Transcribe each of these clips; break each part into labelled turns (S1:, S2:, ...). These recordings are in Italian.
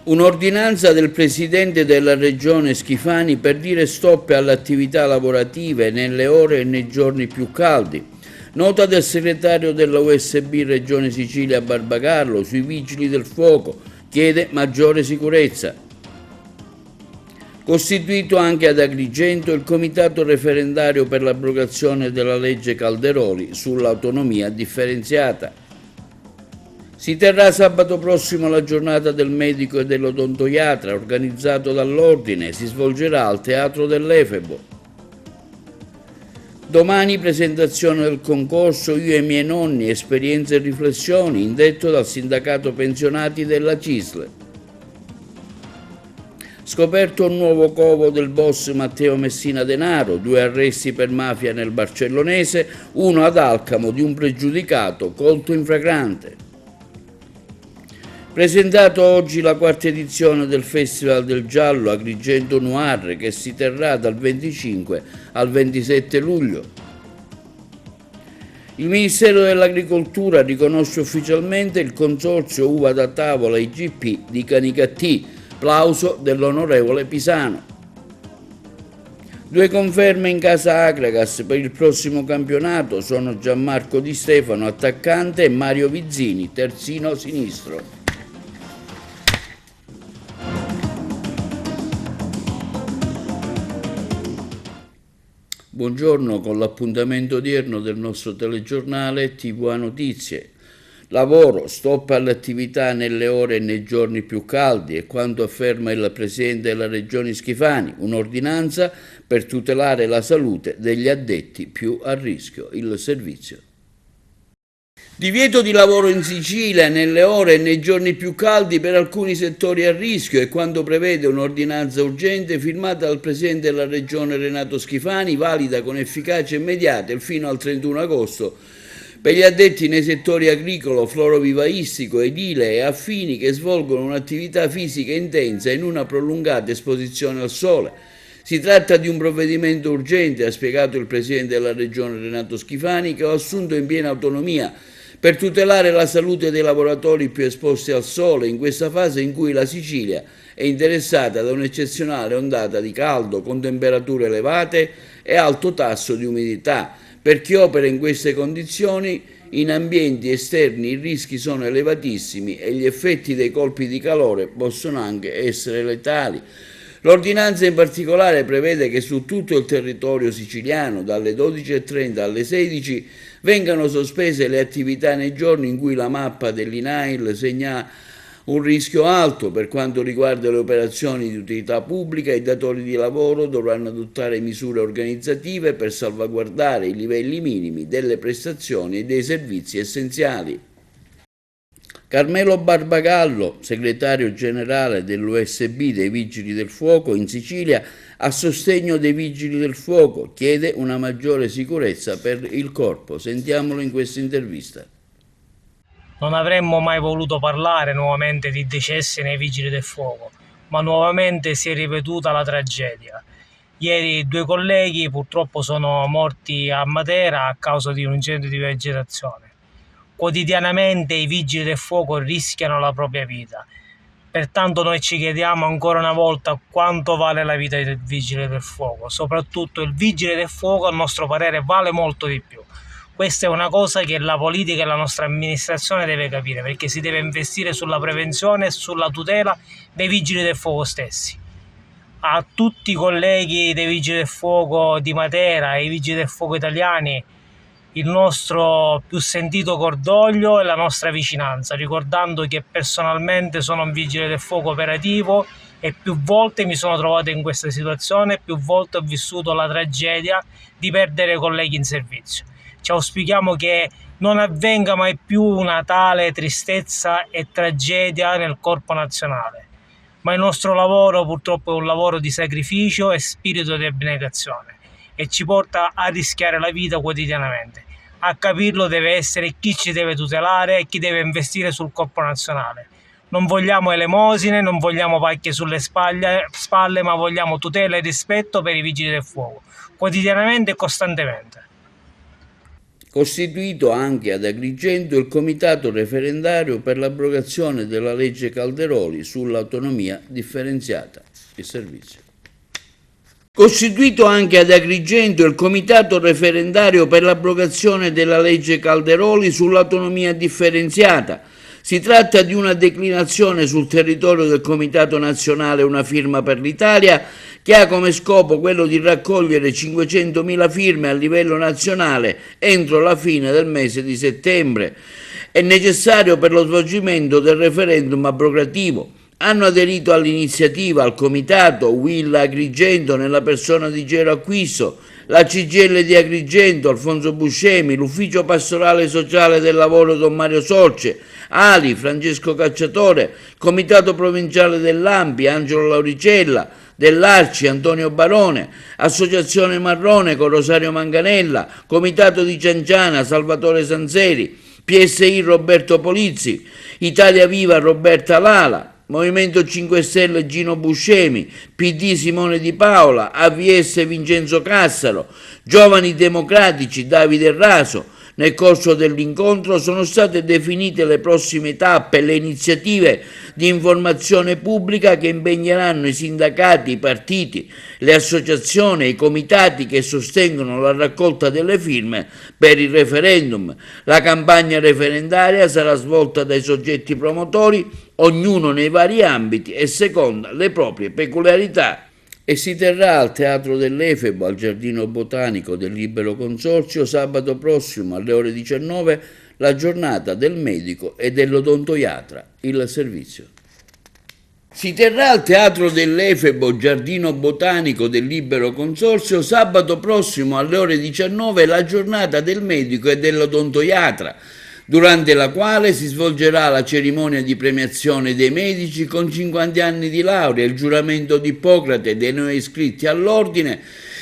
S1: Un'ordinanza del Presidente della Regione Schifani per dire stop alle attività lavorative nelle ore e nei giorni più caldi. Nota del segretario della USB Regione Sicilia Barbagallo sui Vigili del Fuoco, chiede maggiore sicurezza. Costituito anche ad Agrigento il comitato referendario per l'abrogazione della legge Calderoli sull'autonomia differenziata. Si terrà sabato prossimo la giornata del medico e dell'odontoiatra organizzato dall'Ordine, si svolgerà al Teatro dell'Efebo. Domani presentazione del concorso Io e i miei nonni, esperienze e riflessioni, indetto dal sindacato pensionati della CISL. Scoperto un nuovo covo del boss Matteo Messina Denaro, 2 arresti per mafia nel Barcellonese, uno ad Alcamo di un pregiudicato colto in flagrante. Presentato oggi la 4ª edizione del Festival del Giallo Agrigento Noir che si terrà dal 25 al 27 luglio. Il Ministero dell'Agricoltura riconosce ufficialmente il consorzio uva da tavola IGP di Canicattì, plauso dell'onorevole Pisano. 2 conferme in casa Agragas per il prossimo campionato sono Gianmarco Di Stefano, attaccante, e Mario Vizzini, terzino sinistro. Buongiorno con l'appuntamento odierno del nostro telegiornale TVA Notizie. Lavoro, stop alle attività nelle ore e nei giorni più caldi e quanto afferma il Presidente della Regione Schifani, un'ordinanza per tutelare la salute degli addetti più a rischio, il servizio. Divieto di lavoro in Sicilia nelle ore e nei giorni più caldi per alcuni settori a rischio e quanto prevede un'ordinanza urgente firmata dal Presidente della Regione Renato Schifani, valida con efficacia immediata fino al 31 agosto per gli addetti nei settori agricolo, florovivaistico, edile e affini che svolgono un'attività fisica intensa in una prolungata esposizione al sole. Si tratta di un provvedimento urgente, ha spiegato il Presidente della Regione Renato Schifani, che ho assunto in piena autonomia per tutelare la salute dei lavoratori più esposti al sole in questa fase in cui la Sicilia è interessata da un'eccezionale ondata di caldo con temperature elevate e alto tasso di umidità. Per chi opera in queste condizioni, in ambienti esterni i rischi sono elevatissimi e gli effetti dei colpi di calore possono anche essere letali. L'ordinanza in particolare prevede che su tutto il territorio siciliano, dalle 12:30 alle 16, vengano sospese le attività nei giorni in cui la mappa dell'INAIL segna un rischio alto. Per quanto riguarda le operazioni di utilità pubblica, i datori di lavoro dovranno adottare misure organizzative per salvaguardare i livelli minimi delle prestazioni e dei servizi essenziali. Carmelo Barbagallo, segretario generale dell'USB dei Vigili del Fuoco in Sicilia, a sostegno dei Vigili del Fuoco, chiede una maggiore sicurezza per il corpo. Sentiamolo in questa intervista.
S2: Non avremmo mai voluto parlare nuovamente di decessi nei Vigili del Fuoco, ma nuovamente si è ripetuta la tragedia. Ieri 2 colleghi purtroppo sono morti a Matera a causa di un incendio di vegetazione. Quotidianamente i Vigili del Fuoco rischiano la propria vita. Pertanto noi ci chiediamo ancora una volta quanto vale la vita del Vigile del Fuoco. Soprattutto il Vigile del Fuoco, a nostro parere, vale molto di più. Questa è una cosa che la politica e la nostra amministrazione deve capire, perché si deve investire sulla prevenzione e sulla tutela dei Vigili del Fuoco stessi. A tutti i colleghi dei Vigili del Fuoco di Matera e i Vigili del Fuoco italiani il nostro più sentito cordoglio e la nostra vicinanza, ricordando che personalmente sono un vigile del fuoco operativo e più volte mi sono trovato in questa situazione, più volte ho vissuto la tragedia di perdere colleghi in servizio. Ci auspichiamo che non avvenga mai più una tale tristezza e tragedia nel Corpo Nazionale, ma il nostro lavoro purtroppo è un lavoro di sacrificio e spirito di abnegazione e ci porta a rischiare la vita quotidianamente. A capirlo deve essere chi ci deve tutelare e chi deve investire sul Corpo Nazionale. Non vogliamo elemosine, non vogliamo pacche sulle spalle, ma vogliamo tutela e rispetto per i Vigili del Fuoco, quotidianamente e costantemente.
S1: Costituito anche ad Agrigento il comitato referendario per l'abrogazione della legge Calderoli sull'autonomia differenziata. Il servizio. Costituito anche ad Agrigento il comitato referendario per l'abrogazione della legge Calderoli sull'autonomia differenziata. Si tratta di una declinazione sul territorio del Comitato Nazionale Una Firma per l'Italia che ha come scopo quello di raccogliere 500.000 firme a livello nazionale entro la fine del mese di settembre. È necessario per lo svolgimento del referendum abrogativo. Hanno aderito all'iniziativa, al comitato Will Agrigento nella persona di Gero Acquisto, la CGIL di Agrigento, Alfonso Buscemi, l'Ufficio Pastorale Sociale del Lavoro Don Mario Sorce, Ali, Francesco Cacciatore, Comitato Provinciale dell'Ampi, Angelo Lauricella, dell'Arci, Antonio Barone, Associazione Marrone con Rosario Manganella, Comitato di Cianciana, Salvatore Sanzeri, PSI Roberto Polizzi, Italia Viva Roberta Lala, Movimento 5 Stelle Gino Buscemi, PD Simone Di Paola, AVS Vincenzo Cassaro, Giovani Democratici Davide Raso. Nel corso dell'incontro sono state definite le prossime tappe e le iniziative di informazione pubblica che impegneranno i sindacati, i partiti, le associazioni e i comitati che sostengono la raccolta delle firme per il referendum. La campagna referendaria sarà svolta dai soggetti promotori, ognuno nei vari ambiti e secondo le proprie peculiarità. E si terrà al Teatro dell'Efebo, al Giardino Botanico del Libero Consorzio, sabato prossimo alle ore 19, la giornata del medico e dell'odontoiatra, il servizio. Si terrà al Teatro dell'Efebo, Giardino Botanico del Libero Consorzio, sabato prossimo alle ore 19, la giornata del medico e dell'odontoiatra, durante la quale si svolgerà la cerimonia di premiazione dei medici con 50 anni di laurea, il giuramento di Ippocrate dei nuovi iscritti all'ordine,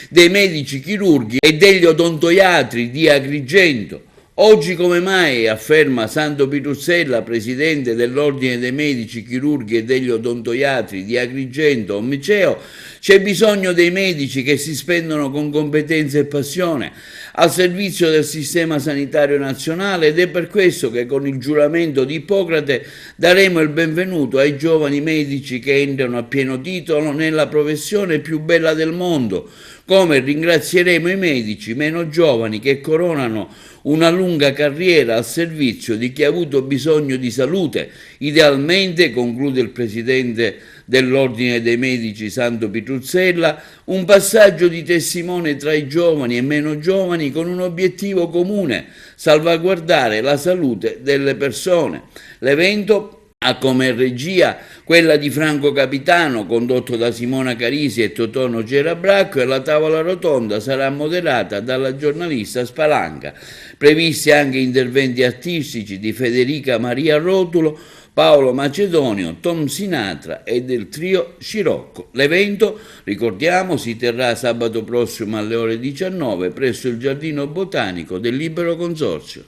S1: dei medici chirurghi e degli odontoiatri di Agrigento. Oggi come mai, afferma Santo Pitruzzella, presidente dell'Ordine dei Medici Chirurghi e degli Odontoiatri di Agrigento, Omiceo, c'è bisogno dei medici che si spendono con competenza e passione al servizio del sistema sanitario nazionale ed è per questo che con il giuramento di Ippocrate daremo il benvenuto ai giovani medici che entrano a pieno titolo nella professione più bella del mondo, come ringrazieremo i medici meno giovani che coronano una lunga carriera al servizio di chi ha avuto bisogno di salute. Idealmente, conclude il presidente dell'Ordine dei Medici Santo Pitruzzella, un passaggio di testimone tra i giovani e meno giovani con un obiettivo comune: salvaguardare la salute delle persone. L'evento ha come regia quella di Franco Capitano, condotto da Simona Carisi e Totò Nocera Bracco, e la tavola rotonda sarà moderata dalla giornalista Spalanca. Previsti anche interventi artistici di Federica Maria Rotulo, Paolo Macedonio, Tom Sinatra e del trio Scirocco. L'evento, ricordiamo, si terrà sabato prossimo alle ore 19 presso il Giardino Botanico del Libero Consorzio.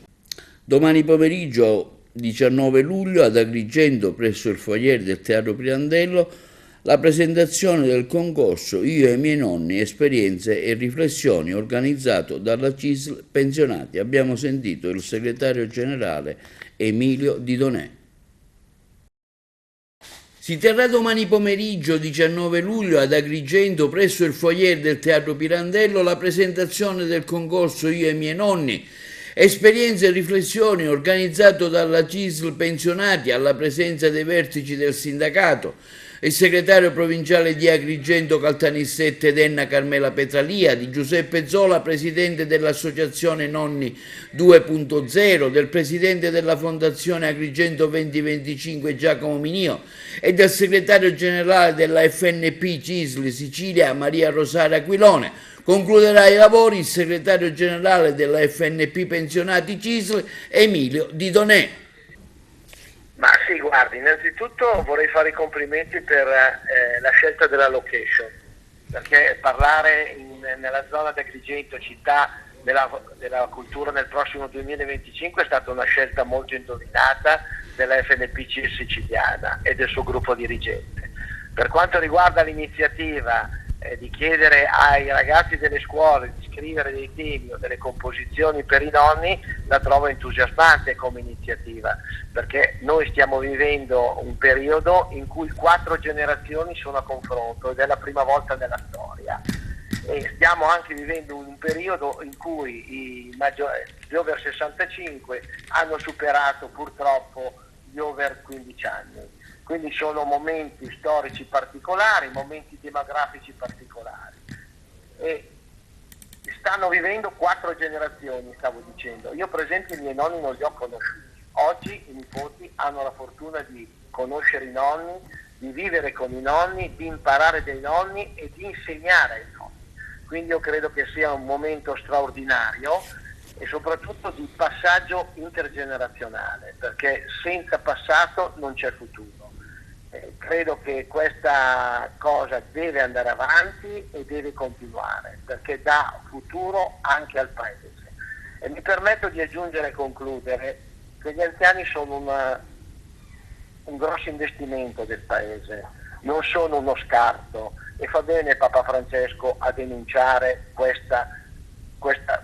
S1: Domani pomeriggio 19 luglio ad Agrigento presso il foyer del Teatro Pirandello la presentazione del concorso Io e i miei nonni, esperienze e riflessioni organizzato dalla CISL Pensionati. Abbiamo sentito il segretario generale Emilio Di Donè. Si terrà domani pomeriggio 19 luglio ad Agrigento presso il foyer del Teatro Pirandello la presentazione del concorso Io e i miei nonni, esperienze e riflessioni organizzato dalla CISL Pensionati alla presenza dei vertici del sindacato, il segretario provinciale di Agrigento Caltanissette Enna Carmela Petralia, di Giuseppe Zola, presidente dell'Associazione Nonni 2.0, del presidente della Fondazione Agrigento 2025 Giacomo Minio e del segretario generale della FNP CISL Sicilia Maria Rosaria Aquilone. Concluderà i lavori il segretario generale della FNP Pensionati CISL Emilio Di Donè.
S3: Ma sì, guardi, innanzitutto vorrei fare i complimenti per la scelta della location, perché parlare nella zona di Agrigento, città della cultura nel prossimo 2025, è stata una scelta molto indovinata della FNP CISL siciliana e del suo gruppo dirigente. Per quanto riguarda l'iniziativa di chiedere ai ragazzi delle scuole di scrivere dei temi o delle composizioni per i nonni, la trovo entusiasmante come iniziativa, perché noi stiamo vivendo un periodo in cui 4 generazioni sono a confronto ed è la prima volta nella storia, e stiamo anche vivendo un periodo in cui gli over 65 hanno superato purtroppo gli over 15 anni. Quindi sono momenti storici particolari, momenti demografici particolari. E stanno vivendo 4 generazioni, stavo dicendo. Io per esempio i miei nonni non li ho conosciuti. Oggi i nipoti hanno la fortuna di conoscere i nonni, di vivere con i nonni, di imparare dai nonni e di insegnare ai nonni. Quindi io credo che sia un momento straordinario e soprattutto di passaggio intergenerazionale, perché senza passato non c'è futuro. Credo che questa cosa deve andare avanti e deve continuare, perché dà futuro anche al Paese. E mi permetto di aggiungere e concludere che gli anziani sono un grosso investimento del Paese, non sono uno scarto, e fa bene Papa Francesco a denunciare questa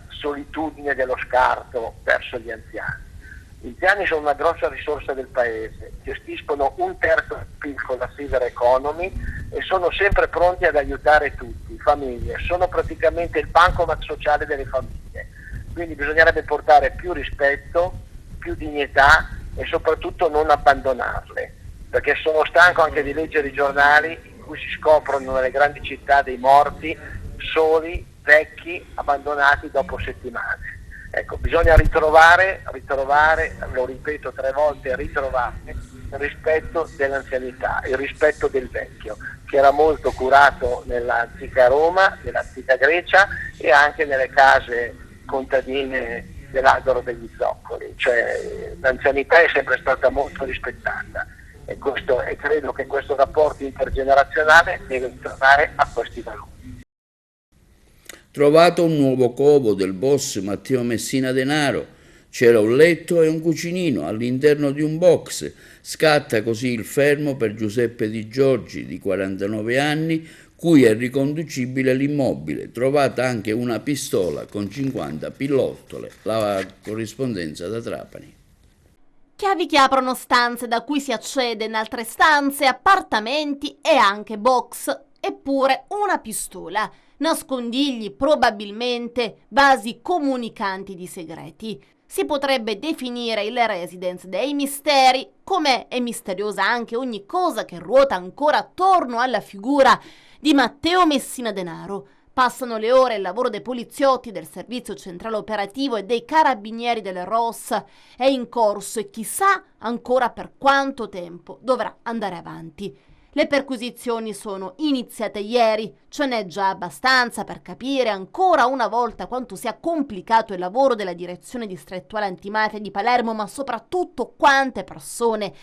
S3: solitudine dello scarto verso gli anziani. Gli anziani sono una grossa risorsa del Paese, gestiscono 1/3 del PIL con la silver economy e sono sempre pronti ad aiutare tutti, famiglie, sono praticamente il bancomat sociale delle famiglie, quindi bisognerebbe portare più rispetto, più dignità e soprattutto non abbandonarle, perché sono stanco anche di leggere i giornali in cui si scoprono nelle grandi città dei morti soli, vecchi, abbandonati dopo settimane. Ecco, bisogna ritrovare, lo ripeto 3 volte, ritrovare il rispetto dell'anzianità, il rispetto del vecchio, che era molto curato nell'antica Roma, nell'antica Grecia e anche nelle case contadine dell'Albero degli Zoccoli, cioè l'anzianità è sempre stata molto rispettata e credo che questo rapporto intergenerazionale deve tornare a questi valori.
S1: Trovato un nuovo covo del boss Matteo Messina Denaro, c'era un letto e un cucinino all'interno di un box. Scatta così il fermo per Giuseppe Di Giorgi, di 49 anni, cui è riconducibile l'immobile. Trovata anche una pistola con 50 pillottole. La corrispondenza da Trapani.
S4: Chiavi che aprono stanze da cui si accede in altre stanze, appartamenti e anche box. Eppure una pistola. Nascondigli, probabilmente vasi comunicanti di segreti. Si potrebbe definire il residence dei misteri, come è misteriosa anche ogni cosa che ruota ancora attorno alla figura di Matteo Messina Denaro. Passano le ore, il lavoro dei poliziotti del servizio centrale operativo e dei carabinieri del ROS è in corso e chissà ancora per quanto tempo dovrà andare avanti. Le perquisizioni sono iniziate ieri, ce n'è già abbastanza per capire ancora una volta quanto sia complicato il lavoro della direzione distrettuale antimafia di Palermo, ma soprattutto quante persone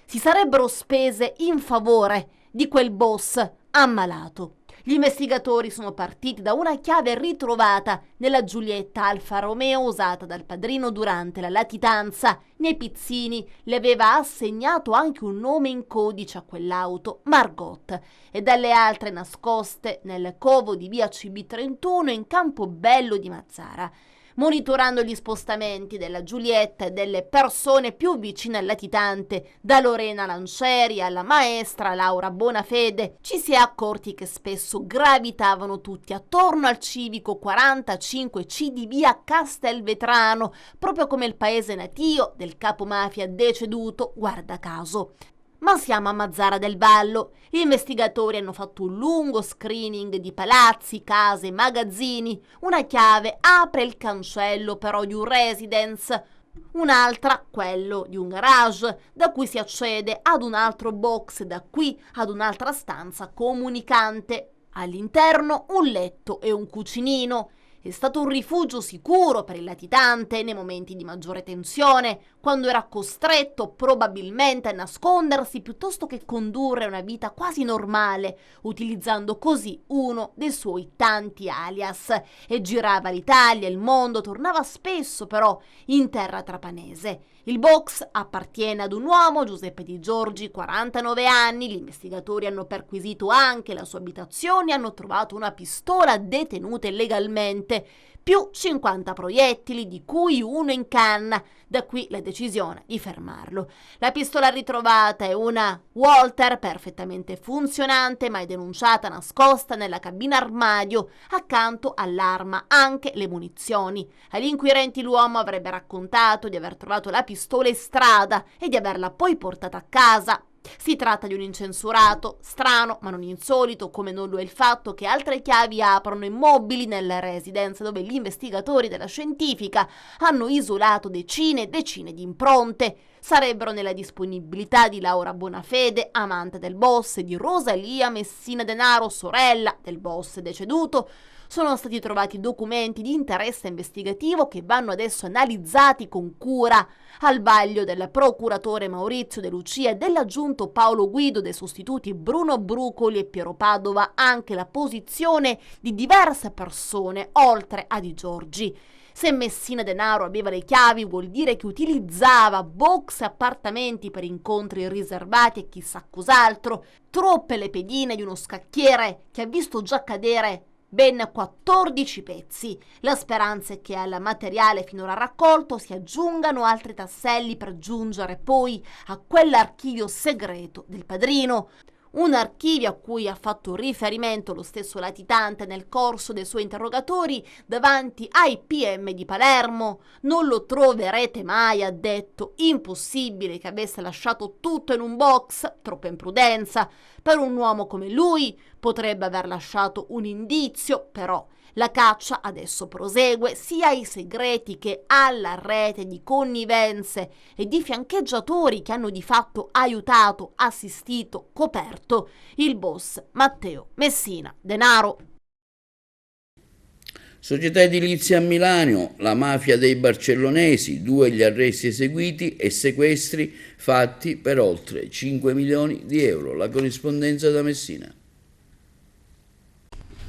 S4: si sarebbero spese in favore di quel boss ammalato. Gli investigatori sono partiti da una chiave ritrovata nella Giulietta Alfa Romeo usata dal padrino durante la latitanza. Nei pizzini le aveva assegnato anche un nome in codice a quell'auto, Margot, e dalle altre nascoste nel covo di via CB31 in Campobello di Mazara. Monitorando gli spostamenti della Giulietta e delle persone più vicine al latitante, da Lorena Lancieri alla maestra Laura Bonafede, ci si è accorti che spesso gravitavano tutti attorno al civico 45C di via Castelvetrano, proprio come il paese natio del capo mafia deceduto, guarda caso. Ma siamo a Mazara del Vallo. Gli investigatori hanno fatto un lungo screening di palazzi, case, magazzini. Una chiave apre il cancello però di un residence, un'altra quello di un garage, da cui si accede ad un altro box, da qui ad un'altra stanza comunicante. All'interno un letto e un cucinino. è stato un rifugio sicuro per il latitante nei momenti di maggiore tensione, quando era costretto probabilmente a nascondersi piuttosto che condurre una vita quasi normale, utilizzando così uno dei suoi tanti alias. E girava l'Italia, il mondo, tornava spesso però in terra trapanese. Il box appartiene ad un uomo, Giuseppe Di Giorgi, 49 anni. Gli investigatori hanno perquisito anche la sua abitazione e hanno trovato una pistola detenuta illegalmente, più 50 proiettili, di cui uno in canna. Da qui la decisione di fermarlo. La pistola ritrovata è una Walther perfettamente funzionante, ma è denunciata nascosta nella cabina armadio accanto all'arma, anche le munizioni. Agli inquirenti l'uomo avrebbe raccontato di aver trovato la pistola in strada e di averla poi portata a casa. Si tratta di un incensurato, strano ma non insolito, come non lo è il fatto che altre chiavi aprono immobili nella residenza dove gli investigatori della scientifica hanno isolato decine e decine di impronte. Sarebbero nella disponibilità di Laura Bonafede, amante del boss, e di Rosalia Messina Denaro, sorella del boss deceduto. Sono stati trovati documenti di interesse investigativo che vanno adesso analizzati con cura. Al vaglio del procuratore Maurizio De Lucia e dell'aggiunto Paolo Guido, dei sostituti Bruno Brucoli e Piero Padova, anche la posizione di diverse persone oltre a Di Giorgi. Se Messina Denaro aveva le chiavi, vuol dire che utilizzava box e appartamenti per incontri riservati e chissà cos'altro. Troppe le pedine di uno scacchiere che ha visto già cadere ben 14 pezzi. La speranza è che al materiale finora raccolto si aggiungano altri tasselli per giungere poi a quell'archivio segreto del padrino. Un archivio a cui ha fatto riferimento lo stesso latitante nel corso dei suoi interrogatori davanti ai PM di Palermo. Non lo troverete mai, ha detto. Impossibile che avesse lasciato tutto in un box, troppa imprudenza. Per un uomo come lui potrebbe aver lasciato un indizio, però la caccia adesso prosegue sia ai segreti che alla rete di connivenze e di fiancheggiatori che hanno di fatto aiutato, assistito, coperto il boss Matteo Messina Denaro.
S1: Società edilizia a Milano, la mafia dei barcellonesi, 2 gli arresti eseguiti e sequestri fatti per oltre 5 milioni di euro. La corrispondenza da Messina.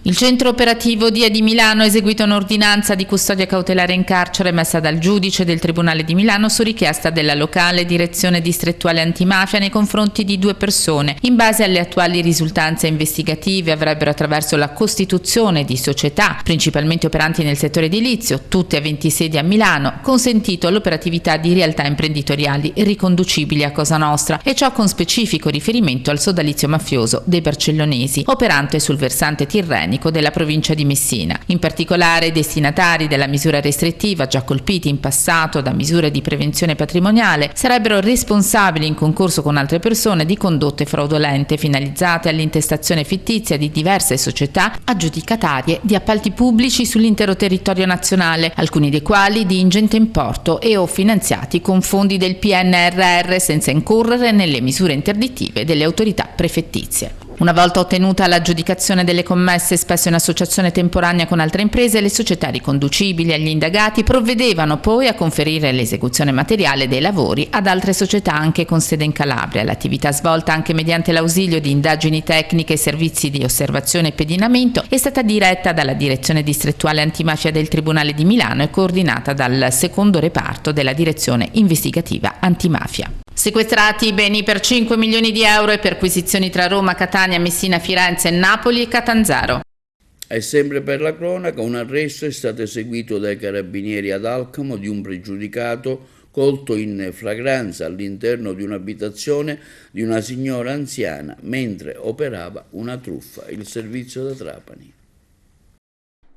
S5: Il centro operativo DIA di Milano ha eseguito un'ordinanza di custodia cautelare in carcere emessa dal giudice del Tribunale di Milano su richiesta della locale direzione distrettuale antimafia nei confronti di 2 persone. In base alle attuali risultanze investigative avrebbero, attraverso la costituzione di società principalmente operanti nel settore edilizio, tutte aventi sede a Milano, consentito l'operatività di realtà imprenditoriali riconducibili a Cosa Nostra, e ciò con specifico riferimento al sodalizio mafioso dei barcellonesi, operante sul versante tirrenico della provincia di Messina. In particolare, i destinatari della misura restrittiva, già colpiti in passato da misure di prevenzione patrimoniale, sarebbero responsabili, in concorso con altre persone, di condotte fraudolente finalizzate all'intestazione fittizia di diverse società aggiudicatarie di appalti pubblici sull'intero territorio nazionale, alcuni dei quali di ingente importo e o finanziati con fondi del PNRR senza incorrere nelle misure interdittive delle autorità prefettizie. Una volta ottenuta l'aggiudicazione delle commesse, spesso in associazione temporanea con altre imprese, le società riconducibili agli indagati provvedevano poi a conferire l'esecuzione materiale dei lavori ad altre società anche con sede in Calabria. L'attività, svolta anche mediante l'ausilio di indagini tecniche e servizi di osservazione e pedinamento, è stata diretta dalla direzione distrettuale antimafia del Tribunale di Milano e coordinata dal secondo reparto della direzione investigativa antimafia. Sequestrati i beni per 5 milioni di euro e perquisizioni tra Roma, Catania, Messina, Firenze, Napoli e Catanzaro.
S1: E sempre per la cronaca, un arresto è stato eseguito dai carabinieri ad Alcamo di un pregiudicato colto in flagranza all'interno di un'abitazione di una signora anziana mentre operava una truffa. Il servizio da Trapani.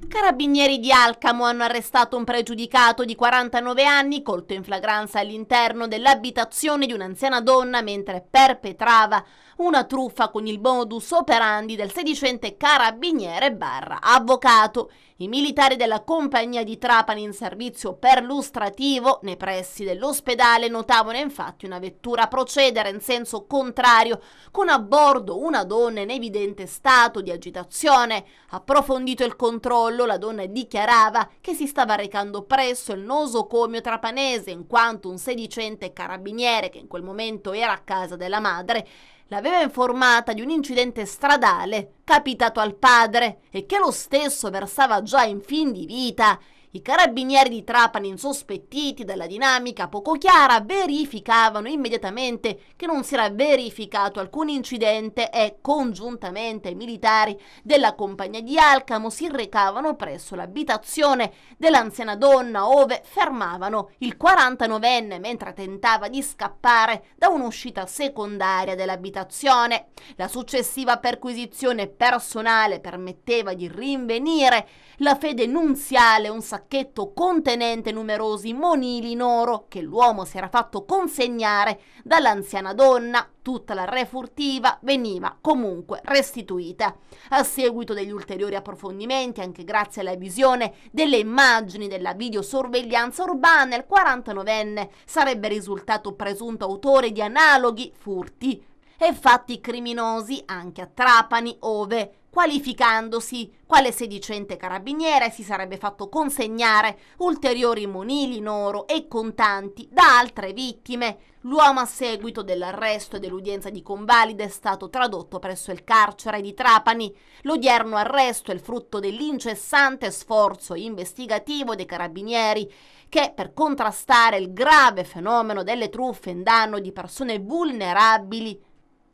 S4: Carabinieri di Alcamo hanno arrestato un pregiudicato di 49 anni colto in flagranza all'interno dell'abitazione di un'anziana donna mentre perpetrava una truffa con il modus operandi del sedicente carabiniere barra avvocato. I militari della compagnia di Trapani in servizio perlustrativo nei pressi dell'ospedale notavano infatti una vettura procedere in senso contrario con a bordo una donna in evidente stato di agitazione. Approfondito il controllo, la donna dichiarava che si stava recando presso il nosocomio trapanese in quanto un sedicente carabiniere, che in quel momento era a casa della madre, l'aveva informata di un incidente stradale capitato al padre e che lo stesso versava già in fin di vita. I carabinieri di Trapani, insospettiti dalla dinamica poco chiara, verificavano immediatamente che non si era verificato alcun incidente e, congiuntamente ai militari della compagnia di Alcamo, si recavano presso l'abitazione dell'anziana donna, ove fermavano il 49enne mentre tentava di scappare da un'uscita secondaria dell'abitazione. La successiva perquisizione personale permetteva di rinvenire la fede nunziale, un sacchetto contenente numerosi monili in oro che l'uomo si era fatto consegnare dall'anziana donna. Tutta la refurtiva veniva comunque restituita. A seguito degli ulteriori approfondimenti, anche grazie alla visione delle immagini della videosorveglianza urbana, il 49enne sarebbe risultato presunto autore di analoghi furti e fatti criminosi anche a Trapani, ove, qualificandosi quale sedicente carabiniere, si sarebbe fatto consegnare ulteriori monili in oro e contanti da altre vittime. L'uomo, a seguito dell'arresto e dell'udienza di convalida, è stato tradotto presso il carcere di Trapani. L'odierno arresto è il frutto dell'incessante sforzo investigativo dei carabinieri che, per contrastare il grave fenomeno delle truffe in danno di persone vulnerabili,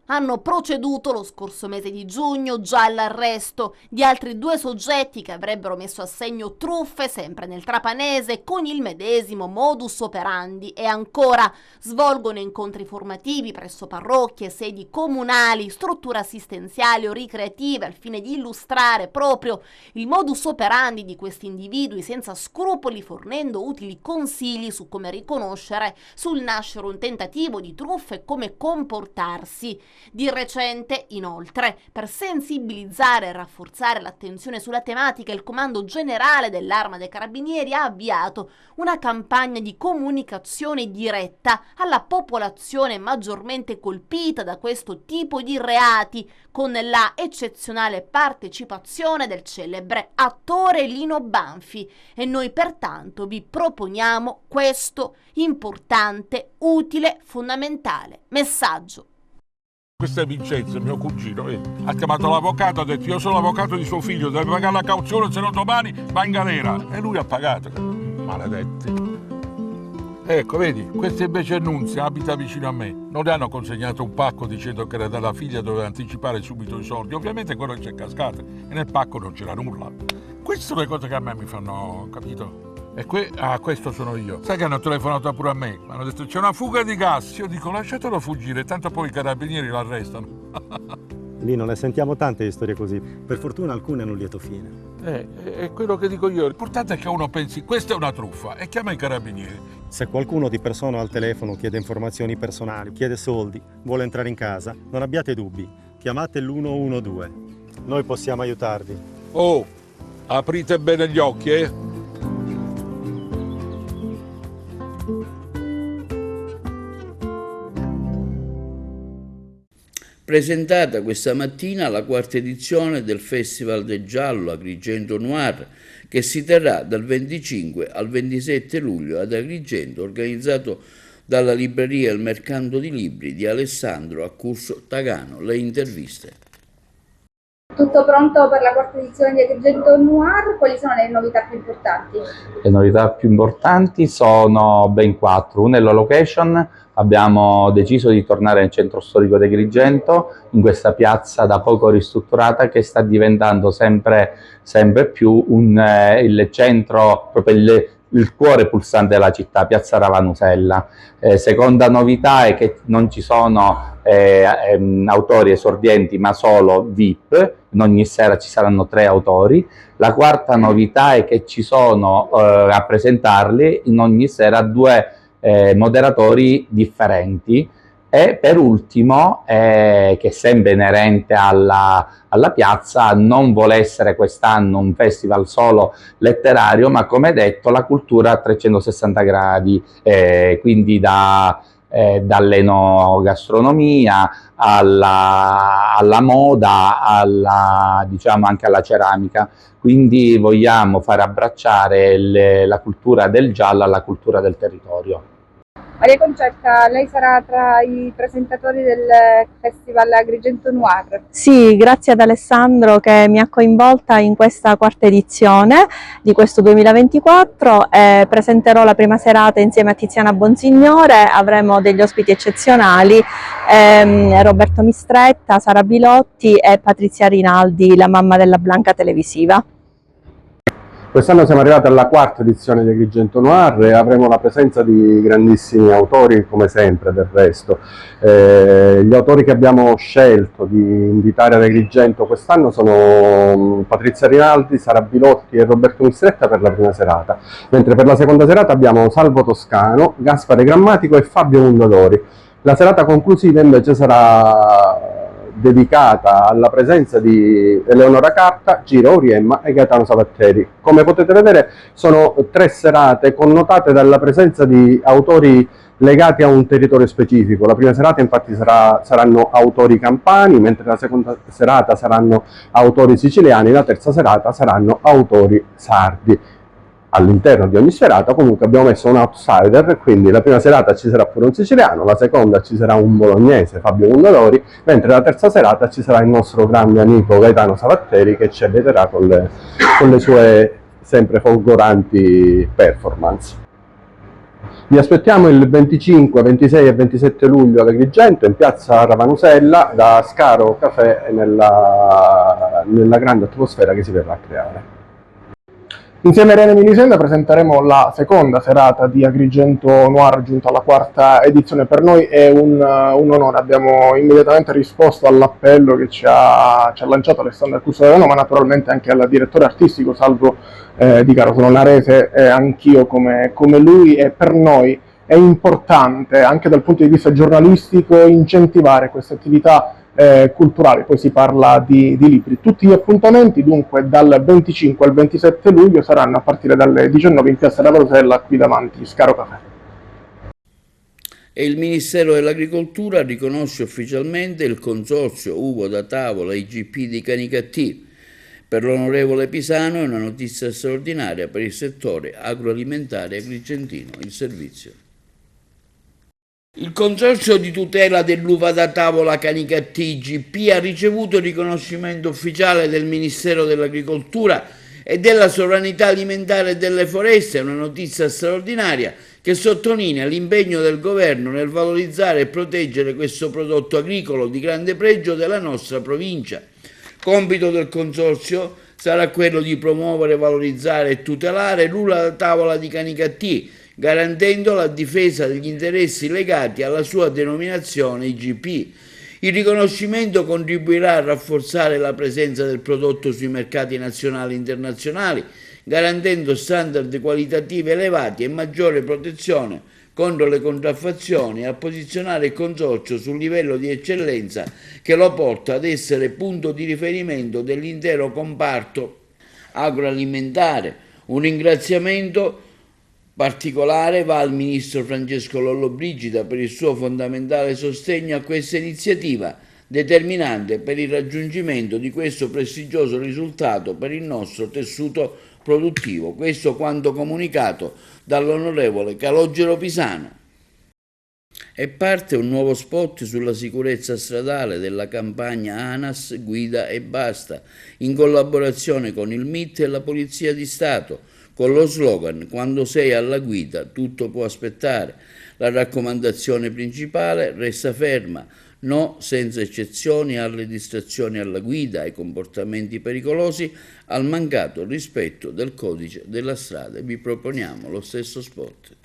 S4: hanno proceduto lo scorso mese di giugno già all'arresto di altri 2 soggetti che avrebbero messo a segno truffe sempre nel trapanese con il medesimo modus operandi, e ancora svolgono incontri formativi presso parrocchie, sedi comunali, strutture assistenziali o ricreative al fine di illustrare proprio il modus operandi di questi individui senza scrupoli, fornendo utili consigli su come riconoscere sul nascere un tentativo di truffa e come comportarsi. Di recente, inoltre, per sensibilizzare e rafforzare l'attenzione sulla tematica, il Comando Generale dell'Arma dei Carabinieri ha avviato una campagna di comunicazione diretta alla popolazione maggiormente colpita da questo tipo di reati, con la eccezionale partecipazione del celebre attore Lino Banfi, e noi pertanto vi proponiamo questo importante, utile, fondamentale messaggio.
S6: Questo è Vincenzo, mio cugino, ha chiamato l'avvocato, ha detto: io sono l'avvocato di suo figlio, deve pagare la cauzione, se no domani va in galera. E lui ha pagato. Maledetti. Ecco, vedi, questa invece è Nunzia, abita vicino a me. Non le hanno consegnato un pacco dicendo che era dalla figlia, doveva anticipare subito i soldi. Ovviamente quello c'è cascato e nel pacco non c'era nulla. Queste sono le cose che a me mi fanno, capito? E questo sono io. Sai che hanno telefonato pure a me? Mi hanno detto: c'è una fuga di gas. Io dico: lasciatelo fuggire, tanto poi i carabinieri l'arrestano.
S7: Lino, ne sentiamo tante di storie così. Per fortuna alcune hanno un lieto fine.
S6: È quello che dico io. L'importante è che uno pensi: questa è una truffa, e chiama i carabinieri.
S7: Se qualcuno di persona al telefono chiede informazioni personali, chiede soldi, vuole entrare in casa, non abbiate dubbi. Chiamate l'112. Noi possiamo aiutarvi.
S6: Oh, aprite bene gli occhi, eh?
S1: Presentata questa mattina la 4ª edizione del Festival del Giallo Agrigento Noir, che si terrà dal 25 al 27 luglio ad Agrigento, organizzato dalla libreria Il Mercanto di Libri di Alessandro Accurso Tagano. Le interviste.
S8: Tutto pronto per la 4ª edizione di Agrigento Noir? Quali sono le novità più importanti?
S9: Le novità più importanti sono ben 4. Una è la location. Abbiamo deciso di tornare nel centro storico di Agrigento, in questa piazza da poco ristrutturata che sta diventando sempre più il centro, proprio il cuore pulsante della città, piazza Ravanusella. Seconda novità è che non ci sono autori esordienti ma solo VIP, in ogni sera ci saranno 3 autori. La quarta novità è che ci sono a presentarli in ogni sera 2 moderatori differenti, E per ultimo, che è sempre inerente alla piazza, non vuole essere quest'anno un festival solo letterario, ma come detto la cultura a 360 gradi, quindi dall'enogastronomia alla moda, diciamo anche alla ceramica. Quindi vogliamo far abbracciare la cultura del giallo alla cultura del territorio.
S8: Maria Concetta, lei sarà tra i presentatori del Festival Agrigento Noir.
S10: Sì, grazie ad Alessandro che mi ha coinvolta in questa quarta edizione di questo 2024. Presenterò la prima serata insieme a Tiziana Bonsignore, avremo degli ospiti eccezionali, Roberto Mistretta, Sara Bilotti e Patrizia Rinaldi, la mamma della Blanca televisiva.
S11: Quest'anno siamo arrivati alla quarta edizione di Agrigento Noir e avremo la presenza di grandissimi autori, come sempre del resto. Gli autori che abbiamo scelto di invitare ad Agrigento quest'anno sono Patrizia Rinaldi, Sara Bilotti e Roberto Mistretta per la prima serata, mentre per la seconda serata abbiamo Salvo Toscano, Gaspare Grammatico e Fabio Mondadori. La serata conclusiva invece sarà dedicata alla presenza di Eleonora Carta, Giro Auriemma e Gaetano Savatteri. Come potete vedere sono 3 serate connotate dalla presenza di autori legati a un territorio specifico. La prima serata infatti saranno autori campani, mentre la seconda serata saranno autori siciliani, la terza serata saranno autori sardi. All'interno di ogni serata comunque abbiamo messo un outsider, quindi la prima serata ci sarà pure un siciliano, la seconda ci sarà un bolognese, Fabio Mondadori, mentre la terza serata ci sarà il nostro grande amico Gaetano Savatteri che ci allieterà con le sue sempre folgoranti performance. Vi aspettiamo il 25, 26 e 27 luglio ad Agrigento in piazza Ravanusella da Scaro Café nella grande atmosfera che si verrà a creare.
S12: Insieme a Irene Milisenda presenteremo la seconda serata di Agrigento Noir giunta alla quarta edizione. Per noi è un onore, abbiamo immediatamente risposto all'appello che ci ha lanciato Alessandro Custorano, ma naturalmente anche al direttore artistico Salvo Di Caro. Sono narese anch'io come lui, e per noi è importante anche dal punto di vista giornalistico incentivare queste attività culturali. Poi si parla di libri. Tutti gli appuntamenti dunque dal 25 al 27 luglio saranno a partire dalle 19 in piazza Ravanusella qui davanti Scaro Café.
S1: E il Ministero dell'Agricoltura riconosce ufficialmente il consorzio Uvo da Tavola IGP di Canicattì. Per l'onorevole Pisano è una notizia straordinaria per il settore agroalimentare agrigentino, il servizio. Il Consorzio di tutela dell'uva da tavola Canicattì IGP ha ricevuto il riconoscimento ufficiale del Ministero dell'Agricoltura e della Sovranità Alimentare e delle Foreste, una notizia straordinaria che sottolinea l'impegno del Governo nel valorizzare e proteggere questo prodotto agricolo di grande pregio della nostra provincia. Compito del Consorzio sarà quello di promuovere, valorizzare e tutelare l'uva da tavola di Canicattì, garantendo la difesa degli interessi legati alla sua denominazione IGP. Il riconoscimento contribuirà a rafforzare la presenza del prodotto sui mercati nazionali e internazionali, garantendo standard qualitativi elevati e maggiore protezione contro le contraffazioni, e a posizionare il Consorzio sul livello di eccellenza che lo porta ad essere punto di riferimento dell'intero comparto agroalimentare. Un ringraziamento particolare va al Ministro Francesco Lollobrigida per il suo fondamentale sostegno a questa iniziativa, determinante per il raggiungimento di questo prestigioso risultato per il nostro tessuto produttivo. Questo quanto comunicato dall'onorevole Calogero Pisano. E parte un nuovo spot sulla sicurezza stradale della campagna ANAS Guida e Basta, in collaborazione con il MIT e la Polizia di Stato, con lo slogan «Quando sei alla guida tutto può aspettare». La raccomandazione principale: resta ferma, no senza eccezioni alle distrazioni alla guida, ai comportamenti pericolosi, al mancato rispetto del codice della strada. Vi proponiamo lo stesso spot.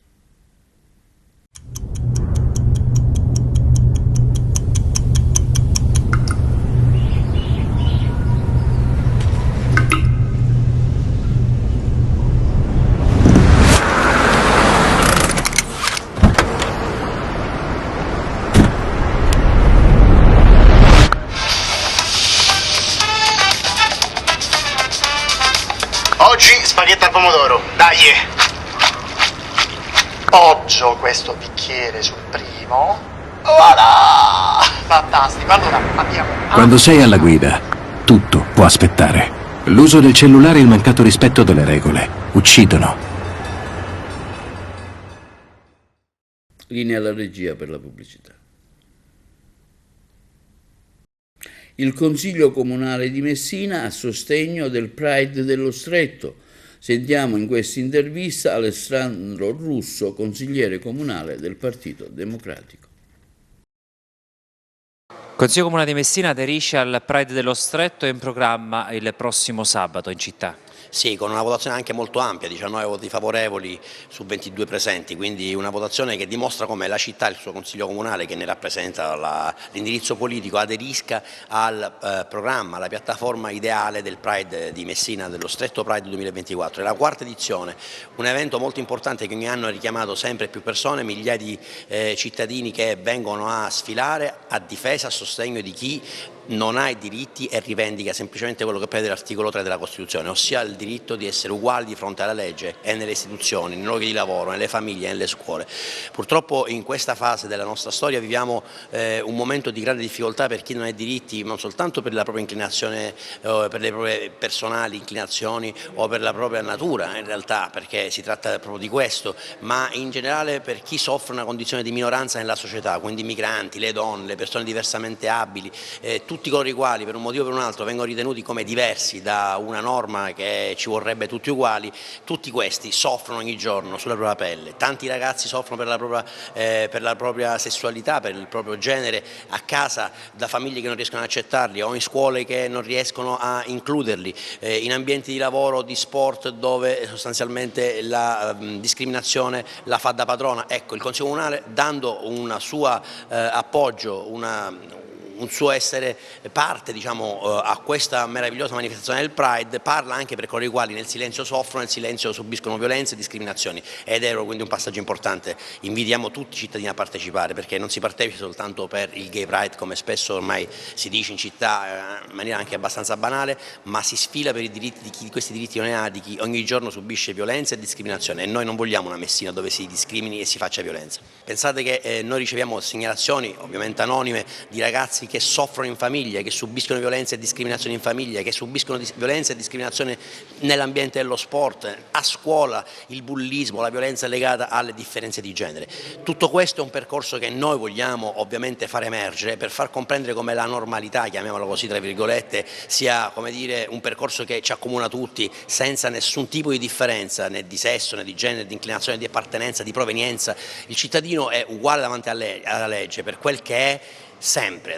S13: appoggio questo bicchiere sul primo. Voilà! Fantastico, allora andiamo.
S14: Quando sei alla guida, tutto può aspettare. L'uso del cellulare e il mancato rispetto delle regole uccidono.
S1: Linea alla regia per la pubblicità. Il Consiglio Comunale di Messina a sostegno del Pride dello Stretto. Sentiamo in questa intervista Alessandro Russo, consigliere comunale del Partito Democratico.
S15: Il Consiglio Comunale di Messina aderisce al Pride dello Stretto e in programma il prossimo sabato in città.
S16: Sì, con una votazione anche molto ampia, 19 voti favorevoli su 22 presenti, quindi una votazione che dimostra come la città e il suo Consiglio Comunale, che ne rappresenta l'indirizzo politico, aderisca al programma, alla piattaforma ideale del Pride di Messina, dello Stretto Pride 2024. È la quarta edizione, un evento molto importante che ogni anno ha richiamato sempre più persone, migliaia di cittadini che vengono a sfilare a difesa, a sostegno di chi non ha i diritti e rivendica semplicemente quello che prevede l'articolo 3 della Costituzione, ossia il diritto di essere uguali di fronte alla legge e nelle istituzioni, nei luoghi di lavoro, nelle famiglie, nelle scuole. Purtroppo in questa fase della nostra storia viviamo un momento di grande difficoltà per chi non ha i diritti, non soltanto per la propria inclinazione, per le proprie personali inclinazioni o per la propria natura in realtà, perché si tratta proprio di questo, ma in generale per chi soffre una condizione di minoranza nella società, quindi i migranti, le donne, le persone diversamente abili, tutti coloro i quali per un motivo o per un altro vengono ritenuti come diversi da una norma che ci vorrebbe tutti uguali, tutti questi soffrono ogni giorno sulla propria pelle. Tanti ragazzi soffrono per la propria sessualità, per il proprio genere, a casa da famiglie che non riescono ad accettarli o in scuole che non riescono a includerli, in ambienti di lavoro, di sport dove sostanzialmente la discriminazione la fa da padrona. Ecco, il Consiglio Comunale, dando un suo appoggio, un suo essere parte a questa meravigliosa manifestazione del Pride, parla anche per coloro i quali nel silenzio soffrono, nel silenzio subiscono violenze e discriminazioni, ed è quindi un passaggio importante. Invitiamo tutti i cittadini a partecipare, perché non si partecipa soltanto per il Gay Pride, come spesso ormai si dice in città in maniera anche abbastanza banale, ma si sfila per i diritti di chi questi diritti non ne ha, di chi ogni giorno subisce violenza e discriminazione, e noi non vogliamo una Messina dove si discrimini e si faccia violenza. Pensate che noi riceviamo segnalazioni, ovviamente anonime, di ragazzi che soffrono in famiglia, che subiscono violenze e discriminazioni in famiglia, che subiscono violenze e discriminazioni nell'ambiente dello sport, a scuola, il bullismo, la violenza legata alle differenze di genere. Tutto questo è un percorso che noi vogliamo ovviamente far emergere per far comprendere come la normalità, chiamiamolo così tra virgolette, sia un percorso che ci accomuna tutti senza nessun tipo di differenza né di sesso, né di genere, di inclinazione, di appartenenza, di provenienza. Il cittadino è uguale davanti alla legge per quel che è sempre.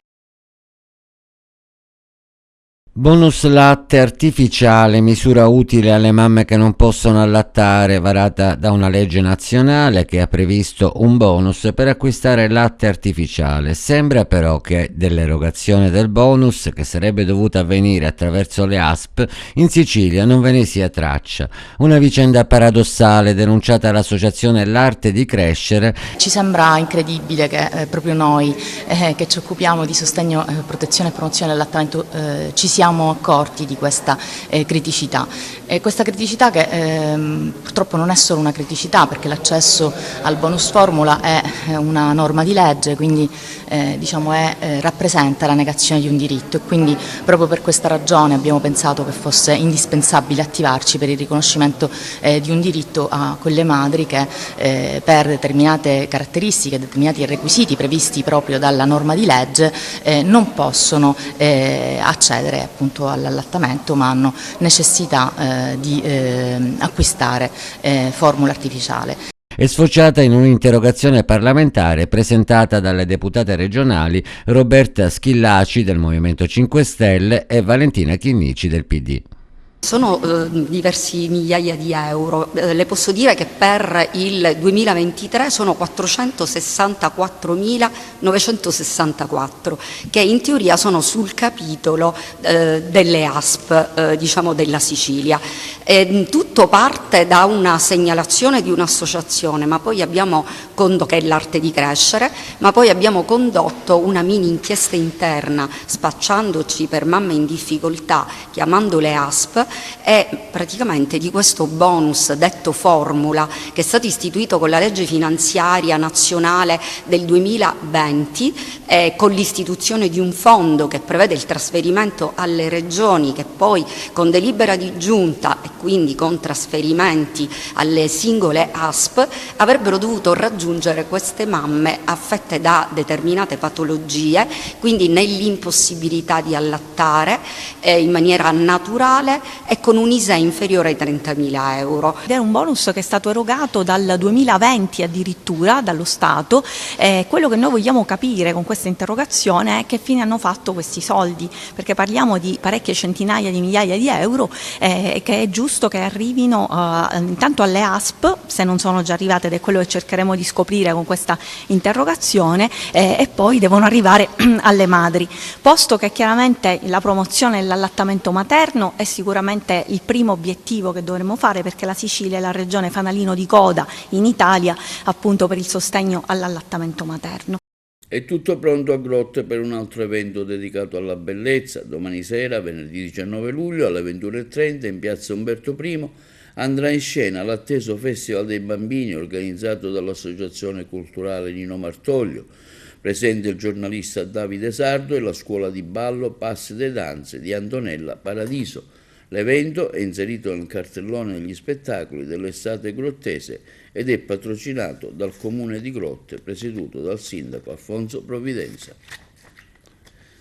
S17: Bonus latte artificiale, misura utile alle mamme che non possono allattare, varata da una legge nazionale che ha previsto un bonus per acquistare latte artificiale. Sembra però che dell'erogazione del bonus, che sarebbe dovuta avvenire attraverso le ASP, in Sicilia non ve ne sia traccia. Una vicenda paradossale denunciata all'associazione L'Arte di Crescere.
S18: Ci sembra incredibile che proprio noi che ci occupiamo di sostegno, protezione e promozione dell'allattamento ci siamo accorti di questa criticità. E questa criticità che purtroppo non è solo una criticità, perché l'accesso al bonus formula è una norma di legge, quindi rappresenta la negazione di un diritto, e quindi proprio per questa ragione abbiamo pensato che fosse indispensabile attivarci per il riconoscimento di un diritto a quelle madri che per determinate caratteristiche, determinati requisiti previsti proprio dalla norma di legge non possono accedere appunto all'allattamento, ma hanno necessità di acquistare formula artificiale.
S17: È sfociata in un'interrogazione parlamentare presentata dalle deputate regionali Roberta Schillaci del Movimento 5 Stelle e Valentina Chinnici del PD.
S19: Sono diversi migliaia di euro, le posso dire che per il 2023 sono 464.964, che in teoria sono sul capitolo delle ASP della Sicilia. Tutto parte da una segnalazione di un'associazione, ma poi abbiamo che è L'Arte di Crescere, ma poi abbiamo condotto una mini inchiesta interna spacciandoci per mamme in difficoltà, chiamando le ASP, e praticamente di questo bonus detto formula, che è stato istituito con la legge finanziaria nazionale del 2020, con l'istituzione di un fondo che prevede il trasferimento alle regioni, che poi con delibera di giunta e quindi con trasferimenti alle singole ASP avrebbero dovuto raggiungere queste mamme affette da determinate patologie, quindi nell'impossibilità di allattare in maniera naturale e con un ISEE inferiore ai 30.000 euro.
S20: Ed è un bonus che è stato erogato dal 2020 addirittura dallo Stato. Quello che noi vogliamo capire con questa interrogazione è che fine hanno fatto questi soldi, perché parliamo di parecchie centinaia di migliaia di euro che è giusto che arrivino intanto alle ASP, se non sono già arrivate, ed è quello che cercheremo di scoprire con questa interrogazione, e poi devono arrivare alle madri, posto che chiaramente la promozione dell'allattamento materno è sicuramente il primo obiettivo che dovremmo fare, perché la Sicilia è la regione fanalino di coda in Italia appunto per il sostegno all'allattamento materno.
S1: È tutto pronto a Grotte per un altro evento dedicato alla bellezza. Domani sera, venerdì 19 luglio, alle 21:30 in piazza Umberto I andrà in scena l'atteso Festival dei Bambini organizzato dall'Associazione Culturale Nino Martoglio. Presente il giornalista Davide Sardo e la scuola di ballo Passe de Danze di Antonella Paradiso. L'evento è inserito nel cartellone degli spettacoli dell'estate grottese ed è patrocinato dal Comune di Grotte, presieduto dal sindaco Alfonso Provvidenza.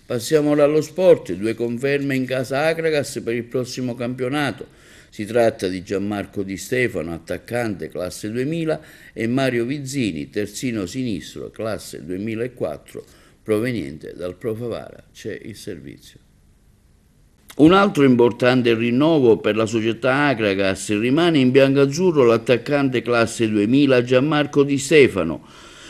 S1: Passiamo ora allo sport, 2 conferme in casa Akragas per il prossimo campionato. Si tratta di Gianmarco Di Stefano, attaccante classe 2000, e Mario Vizzini, terzino sinistro, classe 2004, proveniente dal Pro Favara. C'è il servizio. Un altro importante rinnovo per la società Akragas: rimane in biancazzurro l'attaccante classe 2000 Gianmarco Di Stefano.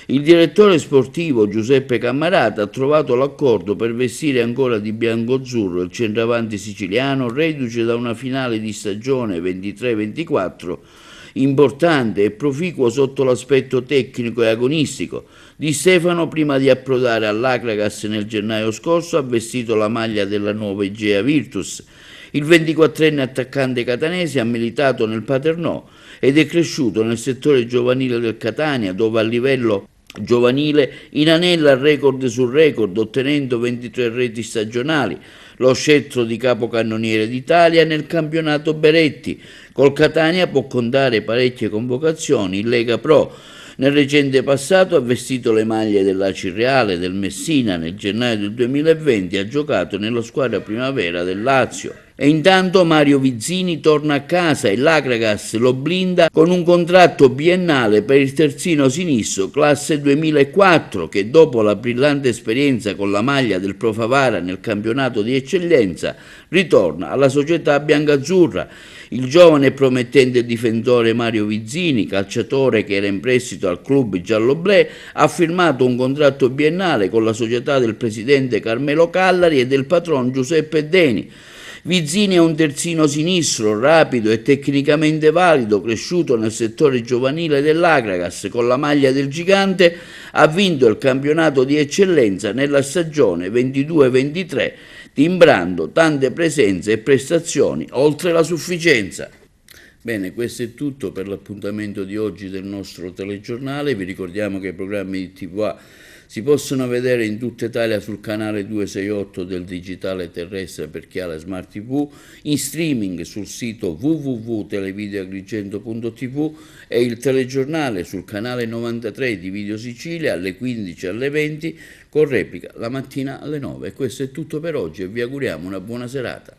S1: Il direttore sportivo Giuseppe Cammarata ha trovato l'accordo per vestire ancora di bianco-azzurro il centravanti siciliano, reduce da una finale di stagione 23-24 importante e proficuo sotto l'aspetto tecnico e agonistico. Di Stefano, prima di approdare all'Akragas nel gennaio scorso, ha vestito la maglia della nuova Egea Virtus. Il 24enne attaccante catanese ha militato nel Paternò ed è cresciuto nel settore giovanile del Catania, dove a livello giovanile inanella record su record, ottenendo 23 reti stagionali, lo scettro di capocannoniere d'Italia nel campionato Beretti. Col Catania può contare parecchie convocazioni in Lega Pro. Nel recente passato ha vestito le maglie dell'Aci Reale, del Messina. Nel gennaio del 2020 ha giocato nella squadra primavera del Lazio. E intanto Mario Vizzini torna a casa e l'Akragas lo blinda con un contratto biennale per il terzino sinistro classe 2004, che dopo la brillante esperienza con la maglia del Pro Favara nel campionato di eccellenza ritorna alla società biancazzurra. Il giovane e promettente difensore Mario Vizzini, calciatore che era in prestito al club giallo-blu, ha firmato un contratto biennale con la società del presidente Carmelo Callari e del patron Giuseppe Deni. Vizzini è un terzino sinistro, rapido e tecnicamente valido, cresciuto nel settore giovanile dell'Akragas. Con la maglia del gigante ha vinto il campionato di eccellenza nella stagione 22-23, timbrando tante presenze e prestazioni oltre la sufficienza. Bene, questo è tutto per l'appuntamento di oggi del nostro telegiornale. Vi ricordiamo che i programmi di TVA si possono vedere in tutta Italia sul canale 268 del digitale terrestre per chi ha la Smart TV, in streaming sul sito www.televideoagrigento.tv e il telegiornale sul canale 93 di Video Sicilia alle 15 e alle 20 con replica la mattina alle 9. Questo è tutto per oggi e vi auguriamo una buona serata.